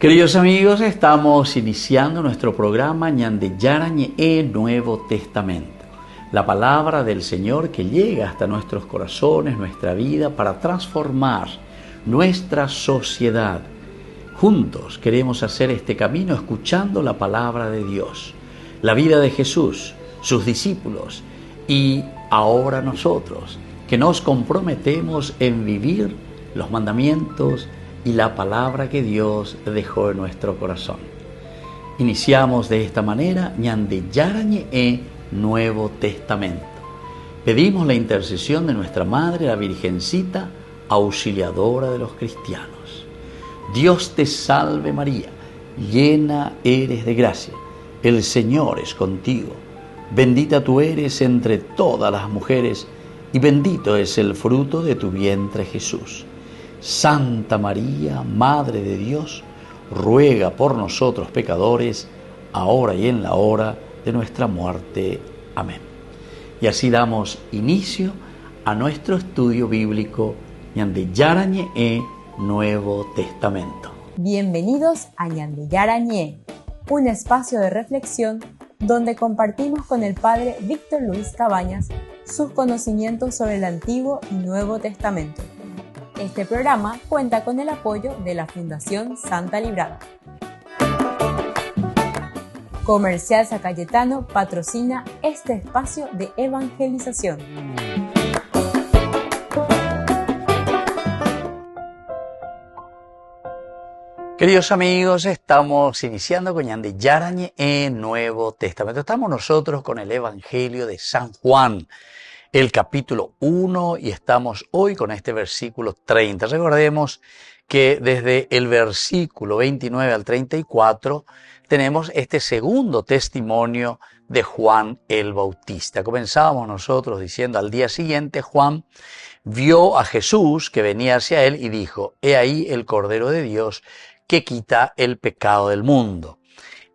Queridos amigos, estamos iniciando nuestro programa Ñande Yarañe Nuevo Testamento. La palabra del Señor que llega hasta nuestros corazones, nuestra vida, para transformar nuestra sociedad. Juntos queremos hacer este camino escuchando la palabra de Dios, la vida de Jesús, sus discípulos y ahora nosotros, que nos comprometemos en vivir los mandamientos y la palabra que Dios dejó en nuestro corazón. Iniciamos de esta manera Ñande Yarañe Nuevo Testamento. Pedimos la intercesión de nuestra Madre, la Virgencita, auxiliadora de los cristianos. Dios te salve María, llena eres de gracia, el Señor es contigo. Bendita tú eres entre todas las mujeres y bendito es el fruto de tu vientre Jesús. Santa María, Madre de Dios, ruega por nosotros pecadores, ahora y en la hora de nuestra muerte. Amén. Y así damos inicio a nuestro estudio bíblico Ñande Yarañe Nuevo Testamento. Bienvenidos a Ñande Yarañe, un espacio de reflexión donde compartimos con el Padre Víctor Luis Cabañas sus conocimientos sobre el Antiguo y Nuevo Testamento. Este programa cuenta con el apoyo de la Fundación Santa Librada. Comercial San Cayetano patrocina este espacio de evangelización. Queridos amigos, estamos iniciando con Ñande Yarañe Nuevo Testamento. Estamos nosotros con el Evangelio de San Juan, el capítulo 1, y estamos hoy con este versículo 30. Recordemos que desde el versículo 29 al 34 tenemos este segundo testimonio de Juan el Bautista. Comenzábamos nosotros diciendo: al día siguiente Juan vio a Jesús que venía hacia él y dijo: He ahí el Cordero de Dios que quita el pecado del mundo.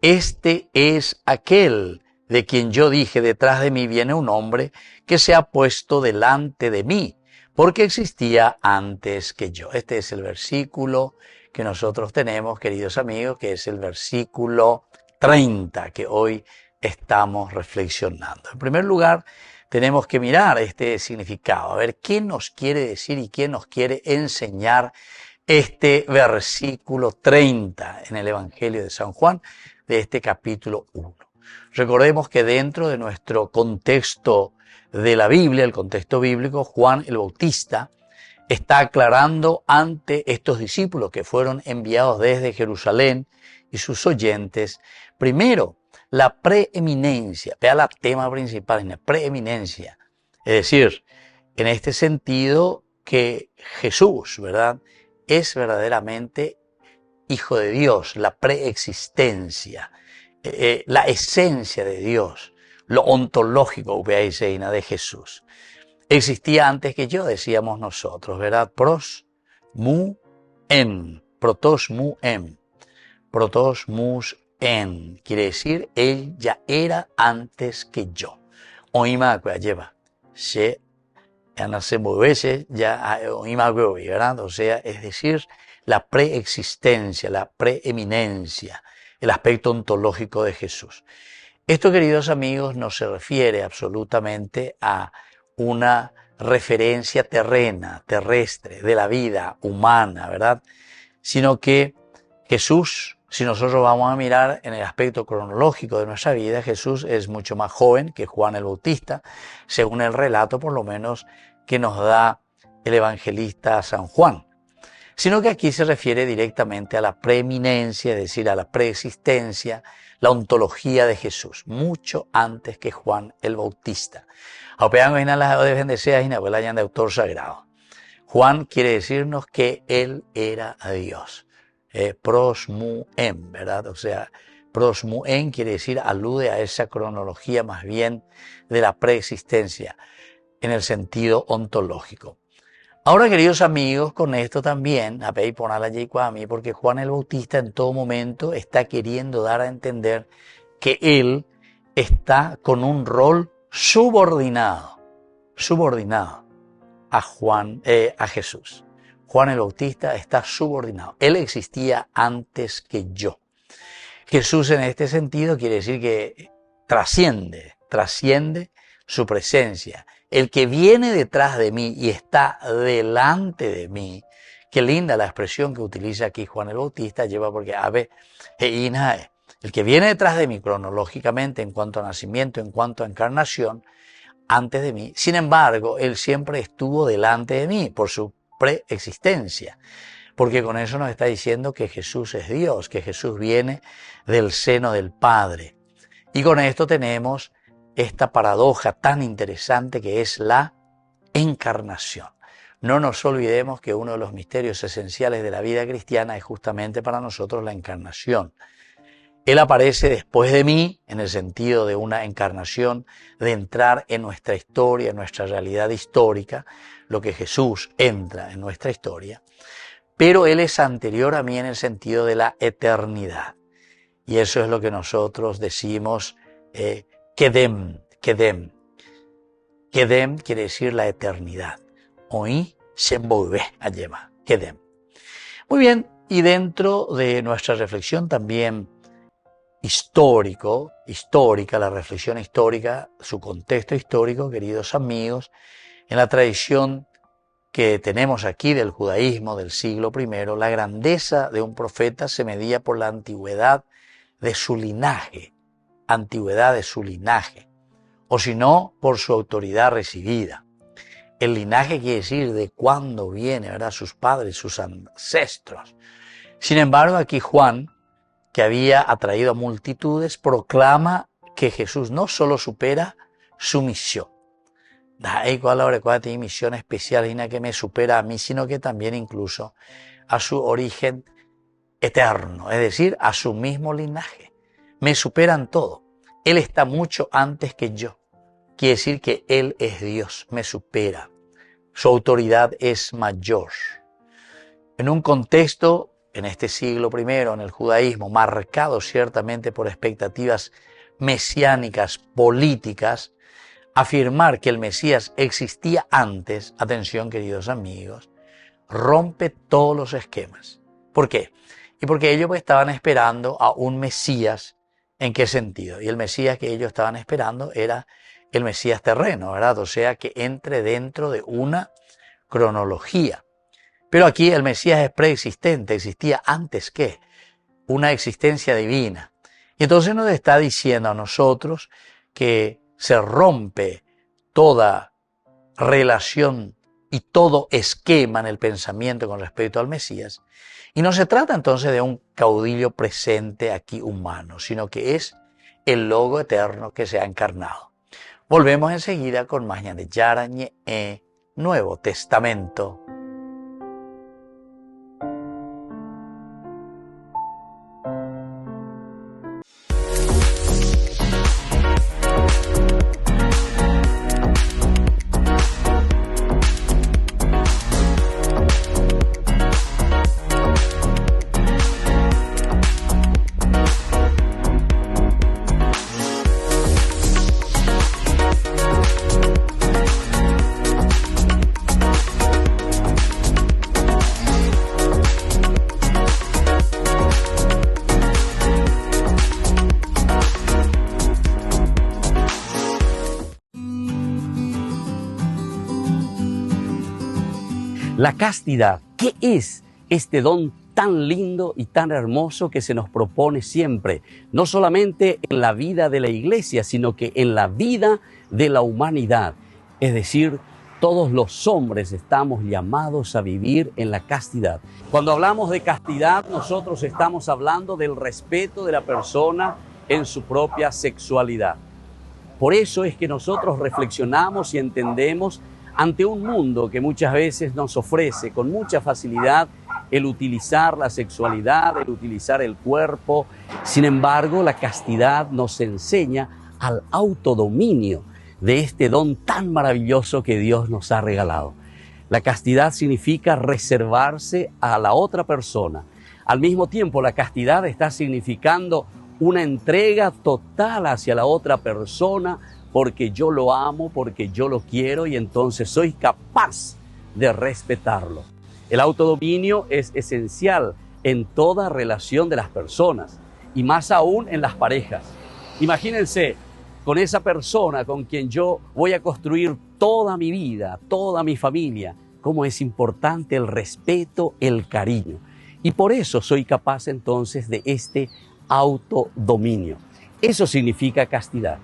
Este es aquel de quien yo dije: detrás de mí viene un hombre que se ha puesto delante de mí, porque existía antes que yo. Este es el versículo que nosotros tenemos, queridos amigos, que es el versículo 30, que hoy estamos reflexionando. En primer lugar, tenemos que mirar este significado, a ver qué nos quiere decir y qué nos quiere enseñar este versículo 30 en el Evangelio de San Juan, de este capítulo 1. Recordemos que dentro de nuestro contexto de la Biblia, el contexto bíblico, Juan el Bautista está aclarando ante estos discípulos que fueron enviados desde Jerusalén y sus oyentes, primero, la preeminencia. Vea el tema principal, en la preeminencia. Es decir, en este sentido que Jesús, ¿verdad?, es verdaderamente Hijo de Dios, la preexistencia, la esencia de Dios, lo ontológico de Jesús. Existía antes que yo, decíamos nosotros, ¿verdad? Pros mu en, protos mu en, protos mus en, quiere decir, él ya era antes que yo. Oima lleva, se ya ¿verdad? O sea, es decir, la preexistencia, la preeminencia, el aspecto ontológico de Jesús. Esto, queridos amigos, no se refiere absolutamente a una referencia terrena, terrestre, de la vida humana, ¿verdad? Sino que Jesús, si nosotros vamos a mirar en el aspecto cronológico de nuestra vida, Jesús es mucho más joven que Juan el Bautista, según el relato por lo menos que nos da el evangelista San Juan. Sino que aquí se refiere directamente a la preeminencia, es decir, a la preexistencia, la ontología de Jesús, mucho antes que Juan el Bautista. De autor sagrado. Juan quiere decirnos que él era a Dios. Prosmuen, ¿verdad? O sea, prosmuen quiere decir, alude a esa cronología más bien de la preexistencia en el sentido ontológico. Ahora, queridos amigos, con esto también, porque Juan el Bautista en todo momento está queriendo dar a entender que él está con un rol subordinado a Jesús. Juan el Bautista está subordinado. Él existía antes que yo. Jesús en este sentido quiere decir que trasciende su presencia. El que viene detrás de mí y está delante de mí. Qué linda la expresión que utiliza aquí Juan el Bautista, lleva porque ave e inae. El que viene detrás de mí cronológicamente en cuanto a nacimiento, en cuanto a encarnación, antes de mí. Sin embargo, él siempre estuvo delante de mí por su preexistencia. Porque con eso nos está diciendo que Jesús es Dios, que Jesús viene del seno del Padre. Y con esto tenemos esta paradoja tan interesante que es la encarnación. No nos olvidemos que uno de los misterios esenciales de la vida cristiana es justamente para nosotros la encarnación. Él aparece después de mí, en el sentido de una encarnación, de entrar en nuestra historia, en nuestra realidad histórica, lo que Jesús entra en nuestra historia. Pero Él es anterior a mí en el sentido de la eternidad. Y eso es lo que nosotros decimos Kedem. Kedem quiere decir la eternidad. Hoy se envuelve a Yema. Kedem. Muy bien, y dentro de nuestra reflexión también histórica, la reflexión histórica, su contexto histórico, queridos amigos, en la tradición que tenemos aquí del judaísmo del siglo I, la grandeza de un profeta se medía por la antigüedad de su linaje, o si no, por su autoridad recibida. El linaje quiere decir de cuándo viene, ¿verdad? Sus padres, sus ancestros. Sin embargo, aquí Juan, que había atraído a multitudes, proclama que Jesús no solo supera su misión. Tiene misión especial y que me supera a mí, sino que también incluso a su origen eterno, es decir, a su mismo linaje. Me superan todo. Él está mucho antes que yo. Quiere decir que Él es Dios, me supera. Su autoridad es mayor. En un contexto, en este siglo I, en el judaísmo, marcado ciertamente por expectativas mesiánicas, políticas, afirmar que el Mesías existía antes, atención queridos amigos, rompe todos los esquemas. ¿Por qué? Y porque ellos estaban esperando a un Mesías. ¿En qué sentido? Y el Mesías que ellos estaban esperando era el Mesías terreno, ¿verdad? O sea, que entre dentro de una cronología. Pero aquí el Mesías es preexistente, existía antes que una existencia divina. Y entonces nos está diciendo a nosotros que se rompe toda relación y todo esquema en el pensamiento con respecto al Mesías. Y no se trata entonces de un caudillo presente aquí humano, sino que es el Logo eterno que se ha encarnado. Volvemos enseguida con más de Yarañe Nuevo Testamento. La castidad, ¿qué es este don tan lindo y tan hermoso que se nos propone siempre? No solamente en la vida de la iglesia, sino que en la vida de la humanidad. Es decir, todos los hombres estamos llamados a vivir en la castidad. Cuando hablamos de castidad, nosotros estamos hablando del respeto de la persona en su propia sexualidad. Por eso es que nosotros reflexionamos y entendemos ante un mundo que muchas veces nos ofrece con mucha facilidad el utilizar la sexualidad, el utilizar el cuerpo. Sin embargo, la castidad nos enseña al autodominio de este don tan maravilloso que Dios nos ha regalado. La castidad significa reservarse a la otra persona. Al mismo tiempo, la castidad está significando una entrega total hacia la otra persona, porque yo lo amo, porque yo lo quiero y entonces soy capaz de respetarlo. El autodominio es esencial en toda relación de las personas y más aún en las parejas. Imagínense con esa persona con quien yo voy a construir toda mi vida, toda mi familia, cómo es importante el respeto, el cariño. Y por eso soy capaz entonces de este autodominio. Eso significa castidad.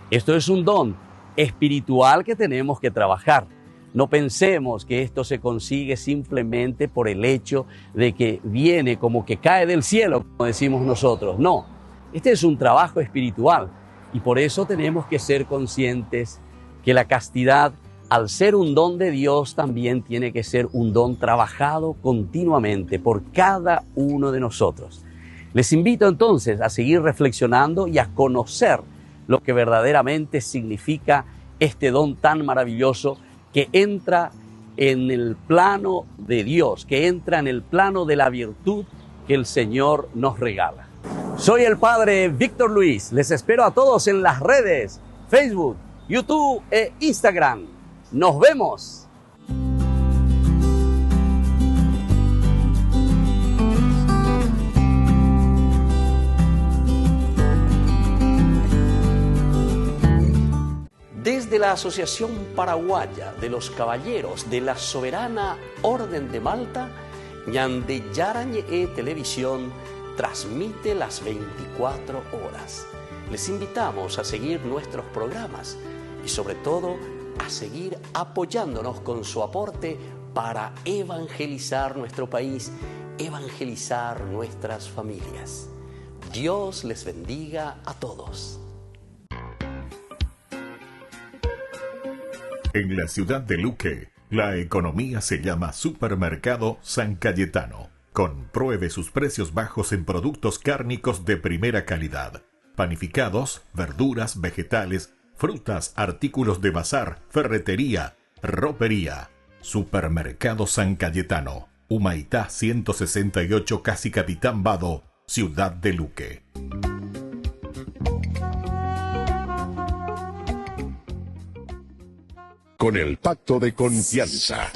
Esto es un don espiritual que tenemos que trabajar. No pensemos que esto se consigue simplemente por el hecho de que viene como que cae del cielo, como decimos nosotros. No, este es un trabajo espiritual y por eso tenemos que ser conscientes que la castidad, al ser un don de Dios, también tiene que ser un don trabajado continuamente por cada uno de nosotros. Les invito entonces a seguir reflexionando y a conocer lo que verdaderamente significa este don tan maravilloso que entra en el plano de Dios, que entra en el plano de la virtud que el Señor nos regala. Soy el Padre Víctor Luis. Les espero a todos en las redes, Facebook, YouTube e Instagram. ¡Nos vemos! Desde la Asociación Paraguaya de los Caballeros de la Soberana Orden de Malta, Ñande Yarañe Televisión transmite las 24 horas. Les invitamos a seguir nuestros programas y sobre todo a seguir apoyándonos con su aporte para evangelizar nuestro país, evangelizar nuestras familias. Dios les bendiga a todos. En la ciudad de Luque, la economía se llama Supermercado San Cayetano. Compruebe sus precios bajos en productos cárnicos de primera calidad. Panificados, verduras, vegetales, frutas, artículos de bazar, ferretería, ropería. Supermercado San Cayetano. Humaitá 168, Casi Capitán Vado, ciudad de Luque. Con el Pacto de Confianza,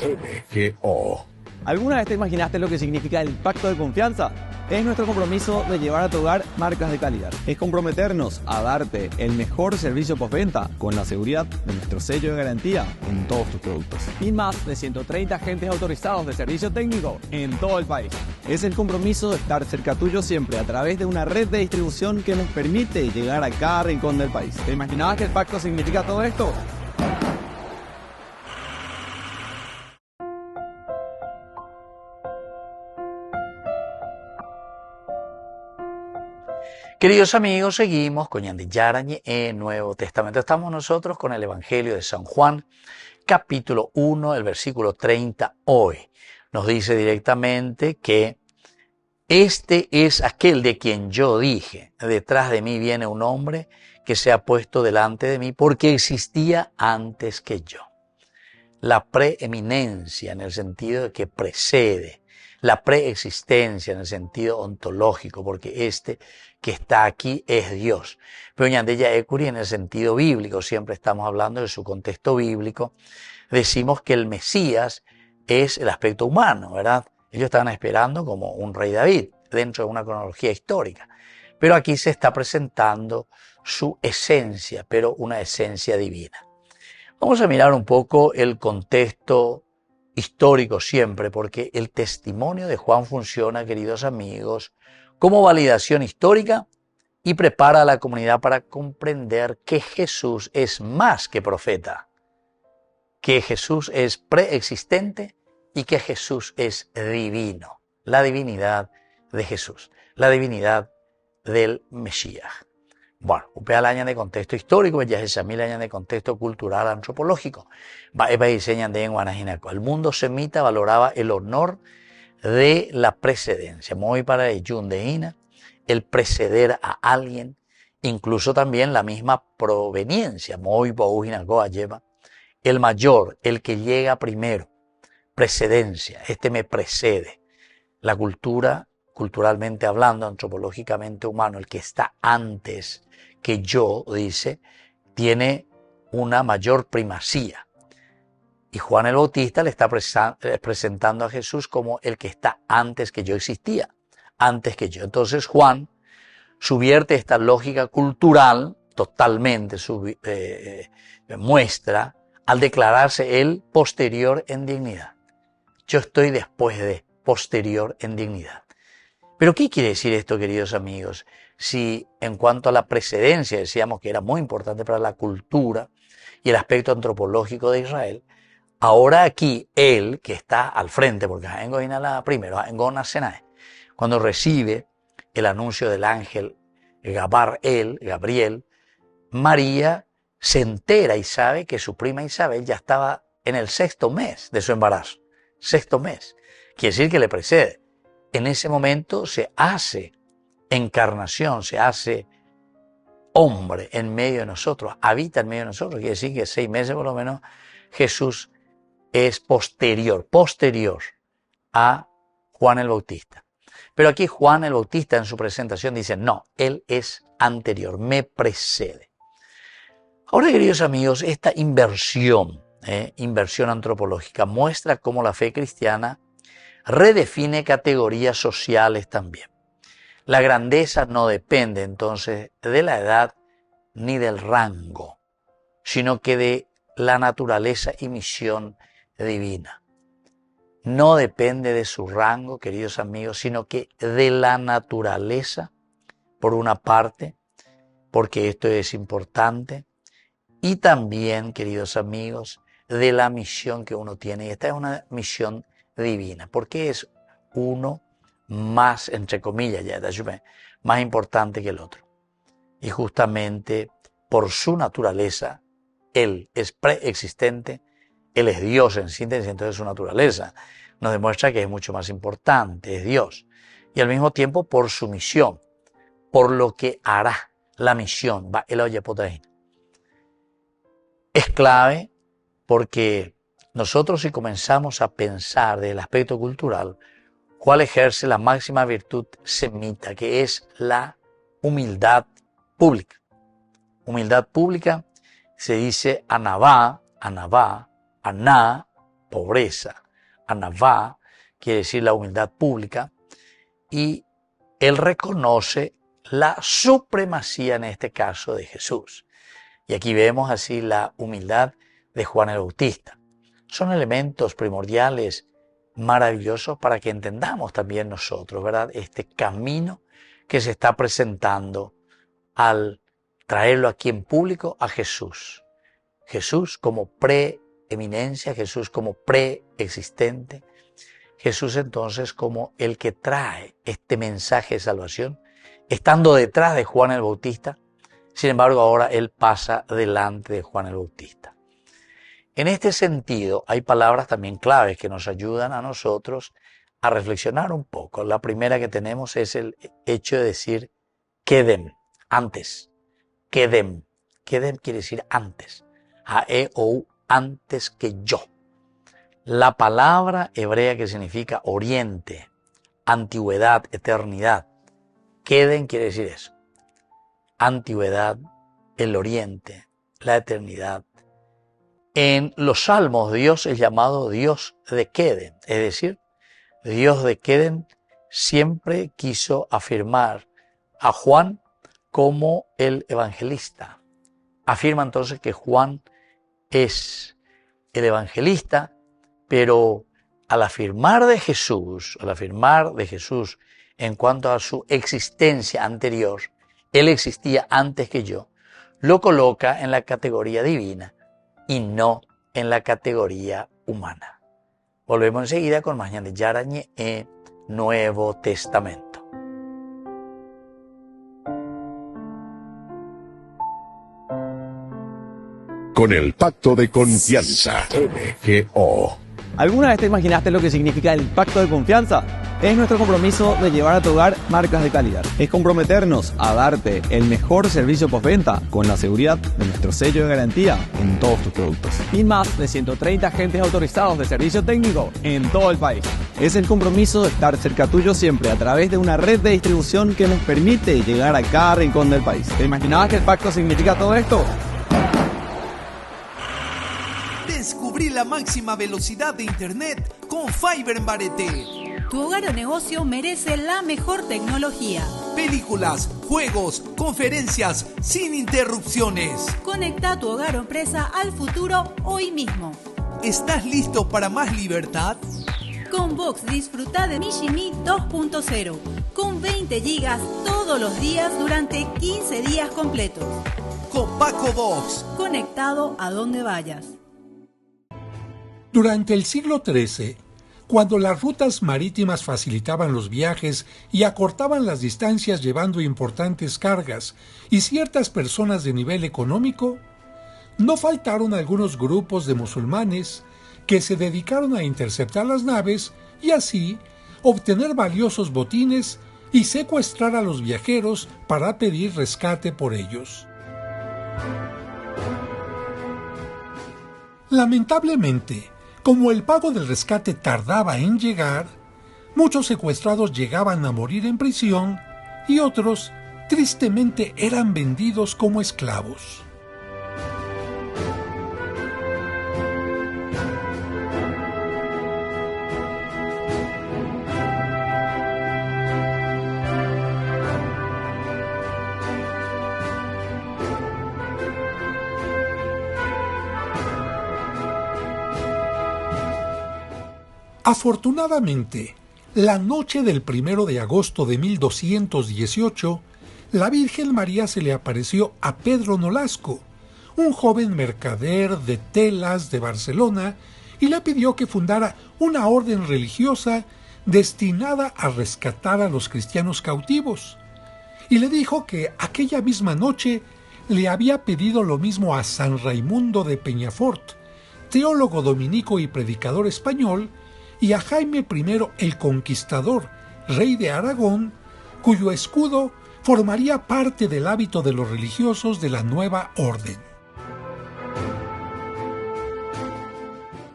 MGO. ¿Alguna vez te imaginaste lo que significa el Pacto de Confianza? Es nuestro compromiso de llevar a tu hogar marcas de calidad. Es comprometernos a darte el mejor servicio postventa con la seguridad de nuestro sello de garantía en todos tus productos. Y más de 130 agentes autorizados de servicio técnico en todo el país. Es el compromiso de estar cerca tuyo siempre a través de una red de distribución que nos permite llegar a cada rincón del país. ¿Te imaginabas que el pacto significa todo esto? Queridos amigos, seguimos con Ñande Yarañe en Nuevo Testamento. Estamos nosotros con el Evangelio de San Juan, capítulo 1, el versículo 30 hoy. Nos dice directamente que este es aquel de quien yo dije, detrás de mí viene un hombre que se ha puesto delante de mí porque existía antes que yo. La preeminencia en el sentido de que precede, la preexistencia en el sentido ontológico, porque este que está aquí es Dios. Pero Ñande Yaekuri en el sentido bíblico, siempre estamos hablando de su contexto bíblico, decimos que el Mesías es el aspecto humano, ¿verdad? Ellos estaban esperando como un rey David dentro de una cronología histórica. Pero aquí se está presentando su esencia, pero una esencia divina. Vamos a mirar un poco el contexto histórico siempre, porque el testimonio de Juan funciona, queridos amigos, como validación histórica y prepara a la comunidad para comprender que Jesús es más que profeta, que Jesús es preexistente y que Jesús es divino. La divinidad de Jesús, la divinidad del Mesías. Bueno, upea el año de contexto histórico, ya es el año de contexto cultural antropológico. El mundo semita valoraba el honor de la precedencia. Muy para el Yundeína, el preceder a alguien, incluso también la misma proveniencia. Muy Boujinagoa lleva el mayor, el que llega primero. Precedencia, este me precede. La cultura, culturalmente hablando, antropológicamente humano, el que está antes que yo, dice, tiene una mayor primacía. Y Juan el Bautista le está presentando a Jesús como el que está antes que yo existía, antes que yo. Entonces Juan subvierte esta lógica cultural totalmente, muestra al declararse él posterior en dignidad. Yo estoy después de, posterior en dignidad. Pero ¿qué quiere decir esto, queridos amigos? Si en cuanto a la precedencia decíamos que era muy importante para la cultura y el aspecto antropológico de Israel, ahora aquí él, que está al frente, porque primero, cuando recibe el anuncio del ángel Gabriel, María se entera y sabe que su prima Isabel ya estaba en el 6º mes de su embarazo. 6º mes. Quiere decir que le precede. En ese momento se hace encarnación, se hace hombre en medio de nosotros, habita en medio de nosotros. Quiere decir que 6 meses por lo menos Jesús es posterior a Juan el Bautista. Pero aquí Juan el Bautista en su presentación dice, no, él es anterior, me precede. Ahora, queridos amigos, esta inversión antropológica muestra cómo la fe cristiana redefine categorías sociales también. La grandeza no depende entonces de la edad ni del rango, sino que de la naturaleza y misión divina. No depende de su rango, queridos amigos, sino que de la naturaleza, por una parte, porque esto es importante, y también, queridos amigos, de la misión que uno tiene. Y esta es una misión divina, porque es uno más, entre comillas, más importante que el otro. Y justamente por su naturaleza, él es preexistente, él es Dios en síntesis, entonces su naturaleza nos demuestra que es mucho más importante, es Dios. Y al mismo tiempo por su misión, por lo que hará la misión, es clave porque nosotros si comenzamos a pensar del aspecto cultural, cuál ejerce la máxima virtud semita, que es la humildad pública. Humildad pública se dice anavá, aná, pobreza. Anavá quiere decir la humildad pública y él reconoce la supremacía en este caso de Jesús. Y aquí vemos así la humildad de Juan el Bautista. Son elementos primordiales maravillosos para que entendamos también nosotros, ¿verdad? Este camino que se está presentando al traerlo aquí en público a Jesús. Jesús como preeminencia, Jesús como preexistente, Jesús entonces como el que trae este mensaje de salvación, estando detrás de Juan el Bautista. Sin embargo, ahora él pasa delante de Juan el Bautista. En este sentido, hay palabras también claves que nos ayudan a nosotros a reflexionar un poco. La primera que tenemos es el hecho de decir kedem, antes. Kedem. Kedem quiere decir antes. A-E-O-U, antes que yo. La palabra hebrea que significa oriente, antigüedad, eternidad. Kedem quiere decir eso. Antigüedad, el oriente, la eternidad. En los Salmos, Dios es llamado Dios de Kedem, es decir, Dios de Kedem siempre quiso afirmar a Juan como el evangelista. Afirma entonces que Juan es el evangelista, pero al afirmar de Jesús en cuanto a su existencia anterior, él existía antes que yo, lo coloca en la categoría divina y no en la categoría humana. Volvemos enseguida con más Ñande Yarañe en Nuevo Testamento. Con el pacto de confianza, MGO. ¿Alguna vez te imaginaste lo que significa el pacto de confianza? Es nuestro compromiso de llevar a tu hogar marcas de calidad. Es comprometernos a darte el mejor servicio postventa con la seguridad de nuestro sello de garantía en todos tus productos. Y más de 130 agentes autorizados de servicio técnico en todo el país. Es el compromiso de estar cerca tuyo siempre a través de una red de distribución que nos permite llegar a cada rincón del país. ¿Te imaginabas que el pacto significa todo esto? Descubre Descubrí la máxima velocidad de internet con Fiber en Barete. Tu hogar o negocio merece la mejor tecnología. Películas, juegos, conferencias, sin interrupciones. Conecta tu hogar o empresa al futuro hoy mismo. ¿Estás listo para más libertad? Con Vox disfruta de Mishimi 2.0 con 20 gigas todos los días durante 15 días completos. Con Paco Vox. Conectado a donde vayas. Durante el siglo XIII, cuando las rutas marítimas facilitaban los viajes y acortaban las distancias llevando importantes cargas y ciertas personas de nivel económico, no faltaron algunos grupos de musulmanes que se dedicaron a interceptar las naves y así obtener valiosos botines y secuestrar a los viajeros para pedir rescate por ellos. Lamentablemente, como el pago del rescate tardaba en llegar, muchos secuestrados llegaban a morir en prisión y otros, tristemente, eran vendidos como esclavos. Afortunadamente, la noche del 1 de agosto de 1218, la Virgen María se le apareció a Pedro Nolasco, un joven mercader de telas de Barcelona, y le pidió que fundara una orden religiosa destinada a rescatar a los cristianos cautivos. Y le dijo que aquella misma noche le había pedido lo mismo a San Raimundo de Peñafort, teólogo dominico y predicador español, y a Jaime I el Conquistador, rey de Aragón, cuyo escudo formaría parte del hábito de los religiosos de la nueva orden.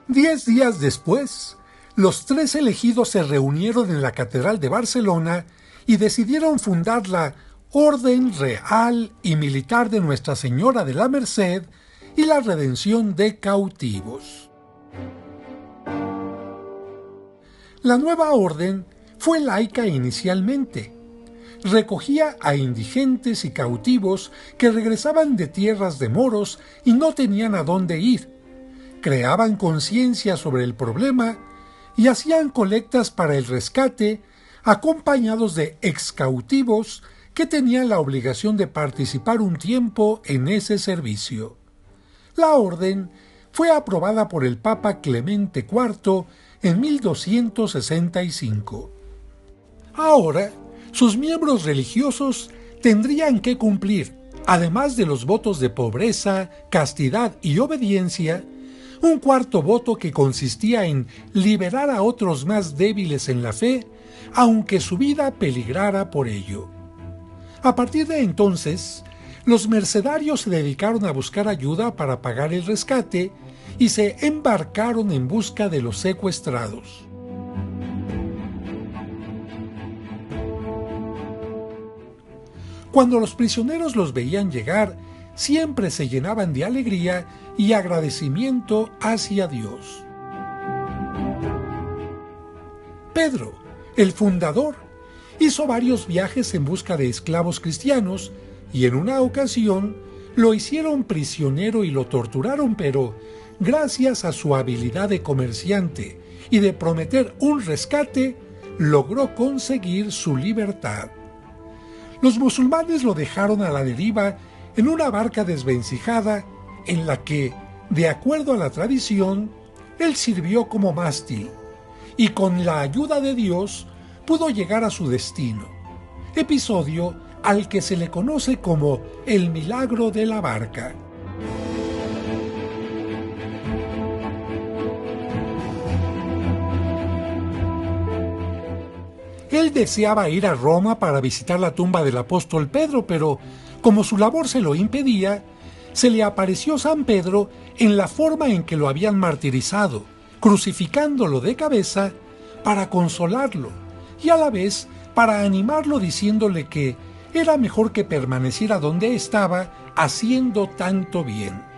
10 días después, los 3 elegidos se reunieron en la Catedral de Barcelona y decidieron fundar la Orden Real y Militar de Nuestra Señora de la Merced y la Redención de Cautivos. La nueva orden fue laica inicialmente. Recogía a indigentes y cautivos que regresaban de tierras de moros y no tenían a dónde ir. Creaban conciencia sobre el problema y hacían colectas para el rescate, acompañados de excautivos que tenían la obligación de participar un tiempo en ese servicio. La orden fue aprobada por el Papa Clemente IV en 1265. Ahora, sus miembros religiosos tendrían que cumplir, además de los votos de pobreza, castidad y obediencia, un cuarto voto que consistía en liberar a otros más débiles en la fe, aunque su vida peligrara por ello. A partir de entonces, los mercedarios se dedicaron a buscar ayuda para pagar el rescate y se embarcaron en busca de los secuestrados. Cuando los prisioneros los veían llegar, siempre se llenaban de alegría y agradecimiento hacia Dios. Pedro, el fundador, hizo varios viajes en busca de esclavos cristianos y en una ocasión lo hicieron prisionero y lo torturaron, pero gracias a su habilidad de comerciante y de prometer un rescate, logró conseguir su libertad. Los musulmanes lo dejaron a la deriva en una barca desvencijada en la que, de acuerdo a la tradición, él sirvió como mástil y con la ayuda de Dios pudo llegar a su destino, episodio al que se le conoce como el milagro de la barca. Él deseaba ir a Roma para visitar la tumba del apóstol Pedro, pero como su labor se lo impedía, se le apareció San Pedro en la forma en que lo habían martirizado, crucificándolo de cabeza para consolarlo y a la vez para animarlo diciéndole que era mejor que permaneciera donde estaba haciendo tanto bien.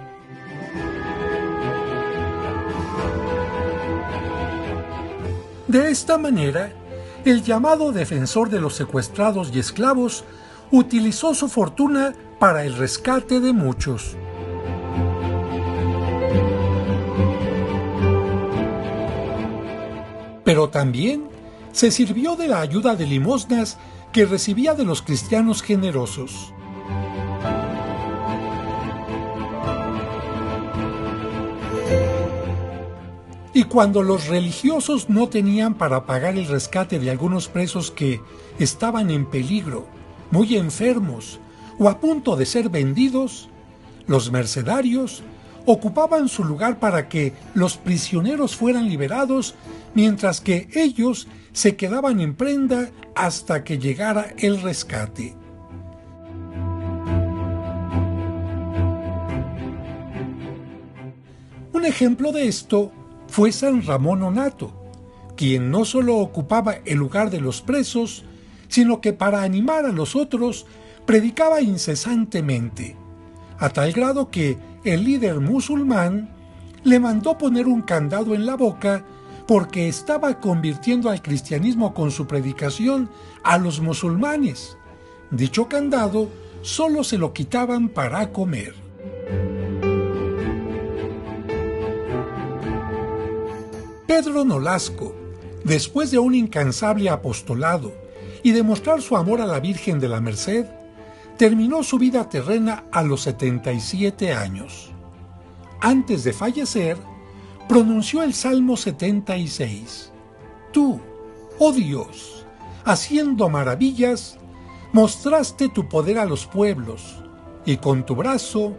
De esta manera, el llamado defensor de los secuestrados y esclavos utilizó su fortuna para el rescate de muchos. Pero también se sirvió de la ayuda de limosnas que recibía de los cristianos generosos. Y cuando los religiosos no tenían para pagar el rescate de algunos presos que estaban en peligro, muy enfermos o a punto de ser vendidos, los mercedarios ocupaban su lugar para que los prisioneros fueran liberados, mientras que ellos se quedaban en prenda hasta que llegara el rescate. Un ejemplo de esto fue San Ramón Nonnato, quien no solo ocupaba el lugar de los presos, sino que para animar a los otros predicaba incesantemente, a tal grado que el líder musulmán le mandó poner un candado en la boca porque estaba convirtiendo al cristianismo con su predicación a los musulmanes. Dicho candado solo se lo quitaban para comer. Pedro Nolasco, después de un incansable apostolado y de mostrar su amor a la Virgen de la Merced, terminó su vida terrena a los 77 años. Antes de fallecer, pronunció el Salmo 76. Tú, oh Dios, haciendo maravillas, mostraste tu poder a los pueblos, y con tu brazo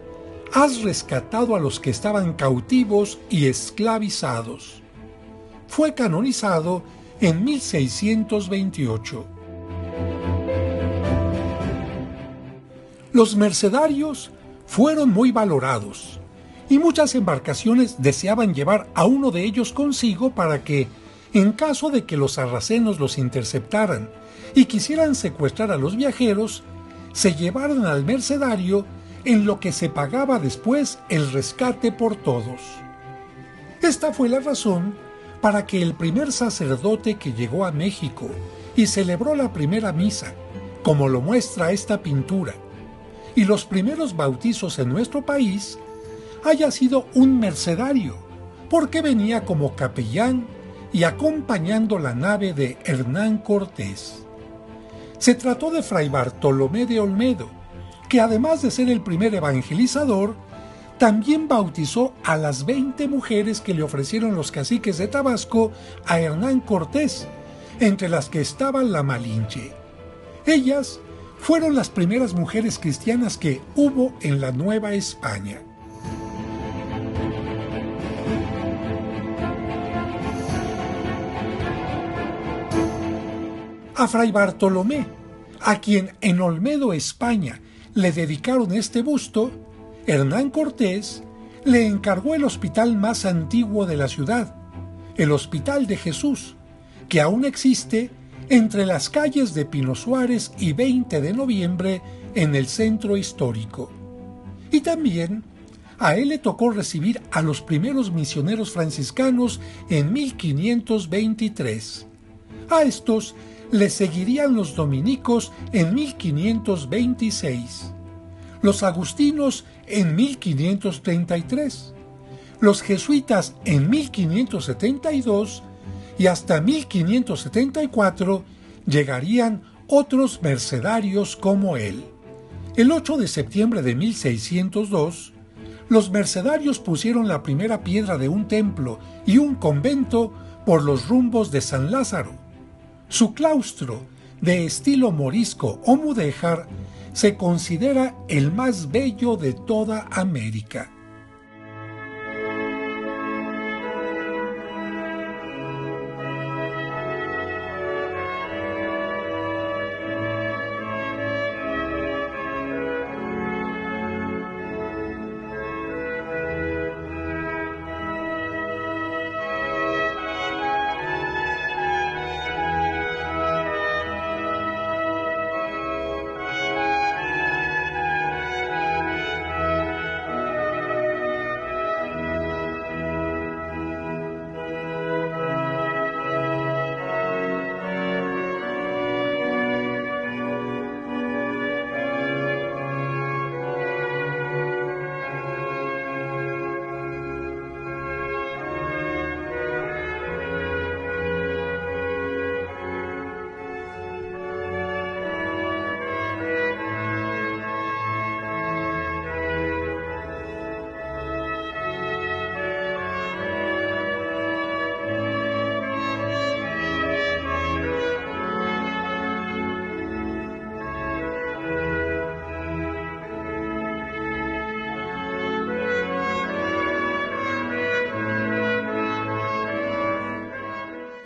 has rescatado a los que estaban cautivos y esclavizados. Fue canonizado en 1628. Los mercedarios fueron muy valorados, y muchas embarcaciones deseaban llevar a uno de ellos consigo para que, en caso de que los sarracenos los interceptaran y quisieran secuestrar a los viajeros, se llevaran al mercedario en lo que se pagaba después el rescate por todos. Esta fue la razón para que el primer sacerdote que llegó a México y celebró la primera misa, como lo muestra esta pintura, y los primeros bautizos en nuestro país, haya sido un mercedario, porque venía como capellán y acompañando la nave de Hernán Cortés. Se trató de Fray Bartolomé de Olmedo, que además de ser el primer evangelizador, también bautizó a las 20 mujeres que le ofrecieron los caciques de Tabasco a Hernán Cortés, entre las que estaba la Malinche. Ellas fueron las primeras mujeres cristianas que hubo en la Nueva España. A Fray Bartolomé, a quien en Olmedo, España, le dedicaron este busto, Hernán Cortés le encargó el hospital más antiguo de la ciudad, el Hospital de Jesús, que aún existe entre las calles de Pino Suárez y 20 de noviembre en el centro histórico. Y también a él le tocó recibir a los primeros misioneros franciscanos en 1523. A estos le seguirían los dominicos en 1526, los agustinos en 1533, los jesuitas en 1572 y hasta 1574 llegarían otros mercedarios como él. El 8 de septiembre de 1602, los mercedarios pusieron la primera piedra de un templo y un convento por los rumbos de San Lázaro. Su claustro, de estilo morisco o mudéjar, se considera el más bello de toda América.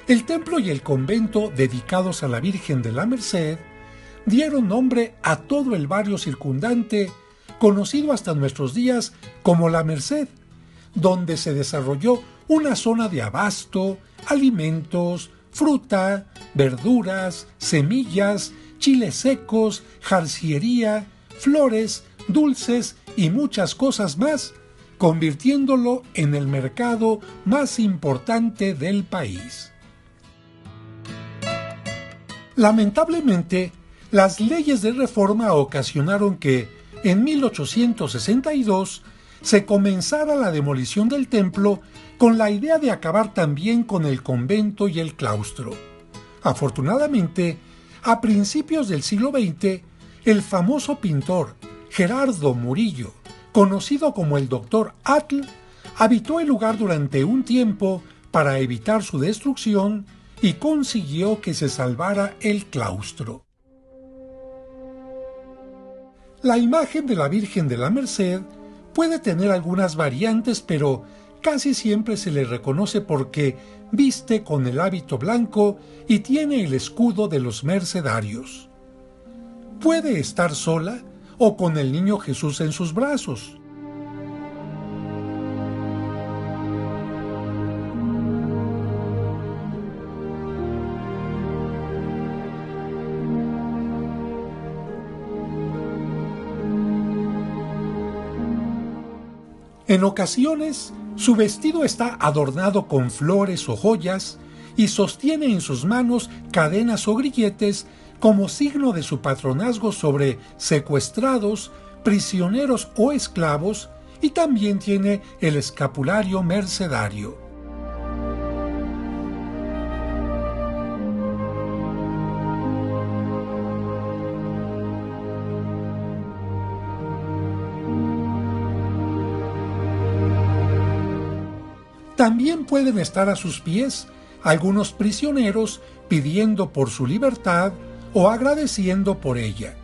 El templo y el convento dedicados a la Virgen de la Merced dieron nombre a todo el barrio circundante, conocido hasta nuestros días como La Merced, donde se desarrolló una zona de abasto, alimentos, fruta, verduras, semillas, chiles secos, jarciería, flores, dulces y muchas cosas más, convirtiéndolo en el mercado más importante del país. Lamentablemente, las leyes de reforma ocasionaron que, en 1862, se comenzara la demolición del templo con la idea de acabar también con el convento y el claustro. Afortunadamente, a principios del siglo XX, el famoso pintor Gerardo Murillo, conocido como el Dr. Atl, habitó el lugar durante un tiempo para evitar su destrucción y consiguió que se salvara el claustro. La imagen de la Virgen de la Merced puede tener algunas variantes, pero casi siempre se le reconoce porque viste con el hábito blanco y tiene el escudo de los mercedarios. Puede estar sola o con el niño Jesús en sus brazos. En ocasiones, su vestido está adornado con flores o joyas y sostiene en sus manos cadenas o grilletes como signo de su patronazgo sobre secuestrados, prisioneros o esclavos, y también tiene el escapulario mercedario. También pueden estar a sus pies algunos prisioneros pidiendo por su libertad o agradeciendo por ella.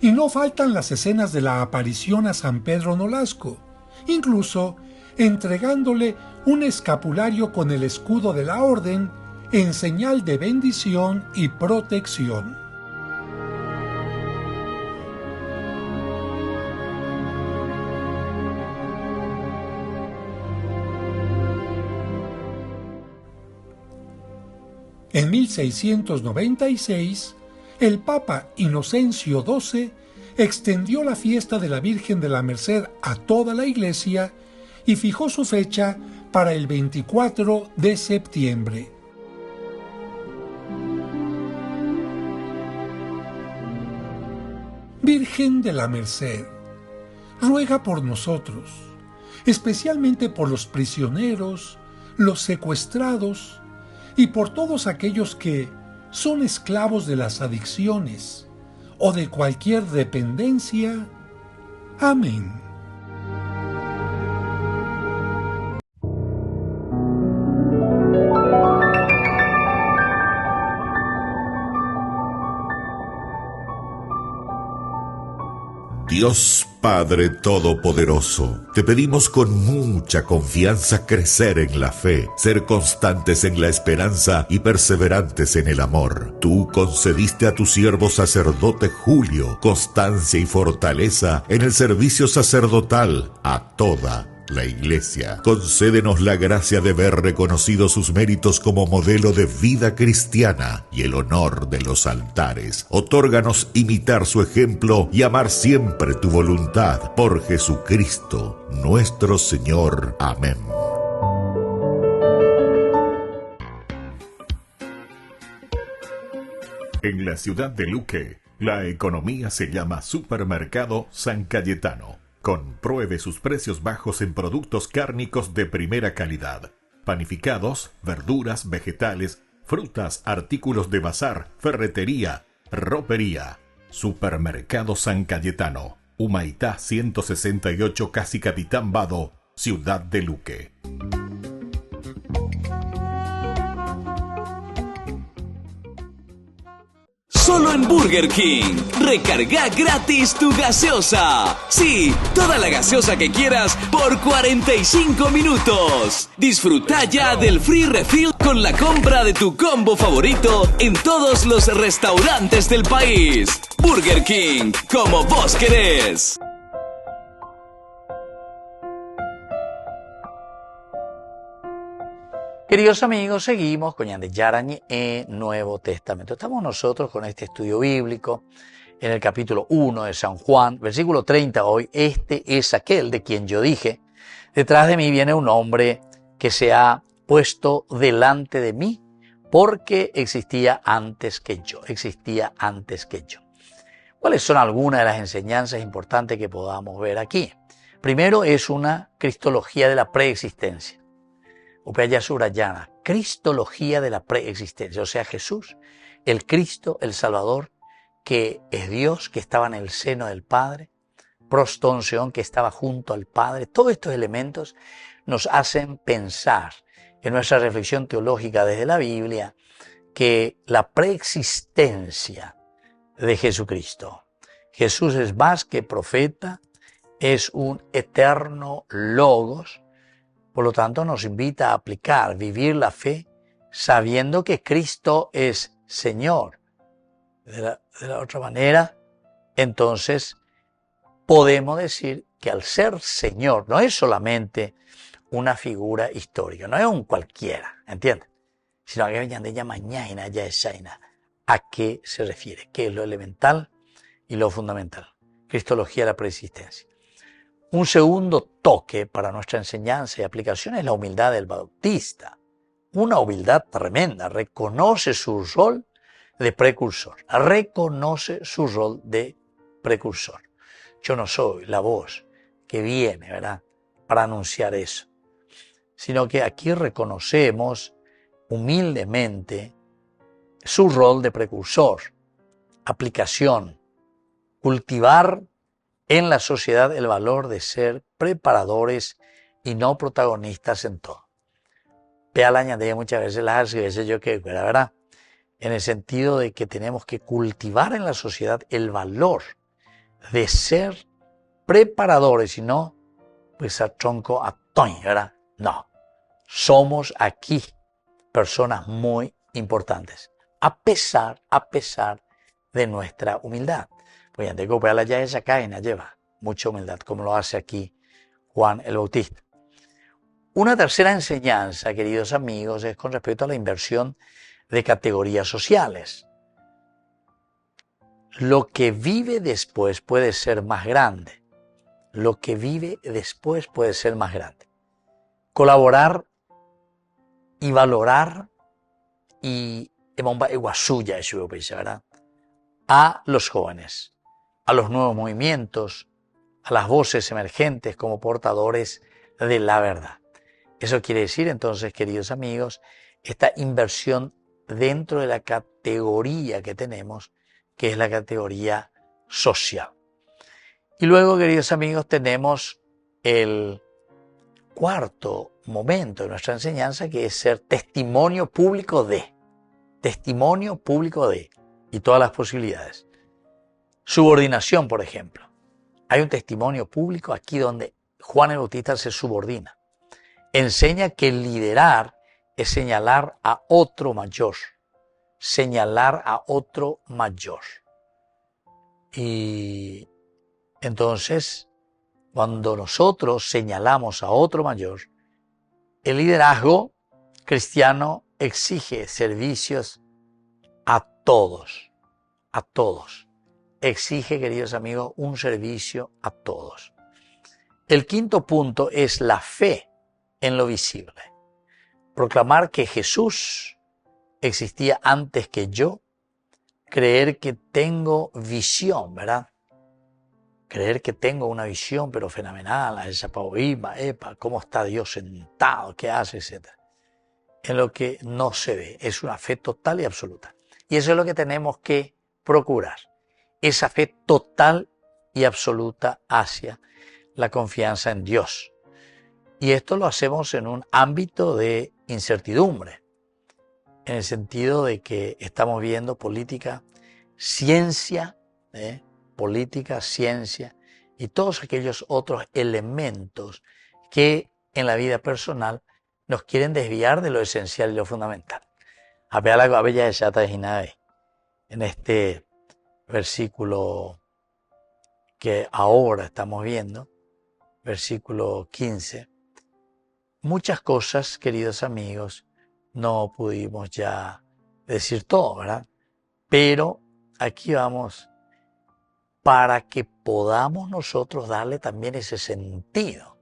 Y no faltan las escenas de la aparición a San Pedro Nolasco, incluso entregándole un escapulario con el escudo de la orden en señal de bendición y protección. En 1696, el Papa Inocencio XII extendió la fiesta de la Virgen de la Merced a toda la Iglesia y fijó su fecha para el 24 de septiembre. Virgen de la Merced, ruega por nosotros, especialmente por los prisioneros, los secuestrados y por todos aquellos que son esclavos de las adicciones o de cualquier dependencia. Amén. Dios Padre Todopoderoso, te pedimos con mucha confianza crecer en la fe, ser constantes en la esperanza y perseverantes en el amor. Tú concediste a tu siervo sacerdote Julio constancia y fortaleza en el servicio sacerdotal a toda la Iglesia. Concédenos la gracia de ver reconocidos sus méritos como modelo de vida cristiana y el honor de los altares. Otórganos imitar su ejemplo y amar siempre tu voluntad. Por Jesucristo, nuestro Señor. Amén. En la ciudad de Luque, la economía se llama Supermercado San Cayetano. Compruebe sus precios bajos en productos cárnicos de primera calidad. Panificados, verduras, vegetales, frutas, artículos de bazar, ferretería, ropería. Supermercado San Cayetano. Humaitá 168, Casi Capitán Vado, Ciudad de Luque. solo en Burger King. Recarga gratis tu gaseosa. Sí, toda la gaseosa que quieras por 45 minutos. Disfruta ya del free refill con la compra de tu combo favorito en todos los restaurantes del país. Burger King, como vos querés. Queridos amigos, seguimos con Ñande Yarañe en Nuevo Testamento. Estamos nosotros con este estudio bíblico en el capítulo 1 de San Juan, versículo 30 hoy. Este es aquel de quien yo dije, detrás de mí viene un hombre que se ha puesto delante de mí porque existía antes que yo, ¿Cuáles son algunas de las enseñanzas importantes que podamos ver aquí? Primero es una cristología de la preexistencia. Upaya Surayana, cristología de la preexistencia, o sea, Jesús, el Cristo, el Salvador, que es Dios, que estaba en el seno del Padre, prostonseón, que estaba junto al Padre. Todos estos elementos nos hacen pensar en nuestra reflexión teológica desde la Biblia que la preexistencia de Jesucristo. Jesús es más que profeta, es un eterno logos. Por lo tanto, nos invita a aplicar, vivir la fe, sabiendo que Cristo es Señor. De la otra manera, entonces, podemos decir que al ser Señor, no es solamente una figura histórica, no es un cualquiera, ¿entiendes? Sino que vengan de ella mañana, ya es Shaina. ¿A qué se refiere? ¿Qué es lo elemental y lo fundamental? Cristología de la preexistencia. Un segundo toque para nuestra enseñanza y aplicación es la humildad del Bautista. Una humildad tremenda. Reconoce su rol de precursor. Yo no soy la voz que viene, ¿verdad?, para anunciar eso. Sino que aquí reconocemos humildemente su rol de precursor. Aplicación. Cultivar en la sociedad el valor de ser preparadores y no protagonistas en todo. Vea la añadida muchas veces las veces yo que fuera, ¿verdad? En el sentido de que tenemos que cultivar en la sociedad el valor de ser preparadores y no, pues a tronco a toñ, ¿verdad? No. Somos aquí personas muy importantes, a pesar de nuestra humildad. Pues antes de copiarla ya esa cadena lleva mucha humildad, como lo hace aquí Juan el Bautista. Una tercera enseñanza, queridos amigos, es con respecto a la inversión de categorías sociales. Lo que vive después puede ser más grande. Colaborar y valorar y ¿verdad?, a los jóvenes, a los nuevos movimientos, a las voces emergentes como portadores de la verdad. Eso quiere decir entonces, queridos amigos, esta inversión dentro de la categoría que tenemos, que es la categoría social. Y luego, queridos amigos, tenemos el cuarto momento de nuestra enseñanza, que es ser testimonio público de, y todas las posibilidades. Subordinación, por ejemplo. Hay un testimonio público aquí donde Juan el Bautista se subordina. Enseña que liderar es señalar a otro mayor. Y entonces, cuando nosotros señalamos a otro mayor, el liderazgo cristiano exige servicios a todos. Exige, queridos amigos, un servicio a todos. El quinto punto es la fe en lo visible. Proclamar que Jesús existía antes que yo. Creer que tengo visión, ¿verdad? Creer que tengo una visión, pero fenomenal, a esa cómo está Dios sentado, qué hace, etc. En lo que no se ve. Es una fe total y absoluta. Y eso es lo que tenemos que procurar. Esa fe total y absoluta hacia la confianza en Dios. Y esto lo hacemos en un ámbito de incertidumbre, en el sentido de que estamos viendo política ciencia, política, ciencia y todos aquellos otros elementos que en la vida personal nos quieren desviar de lo esencial y lo fundamental. En este versículo que ahora estamos viendo, versículo 15, muchas cosas, queridos amigos, no pudimos ya decir todo, ¿verdad? Pero aquí vamos para que podamos nosotros darle también ese sentido.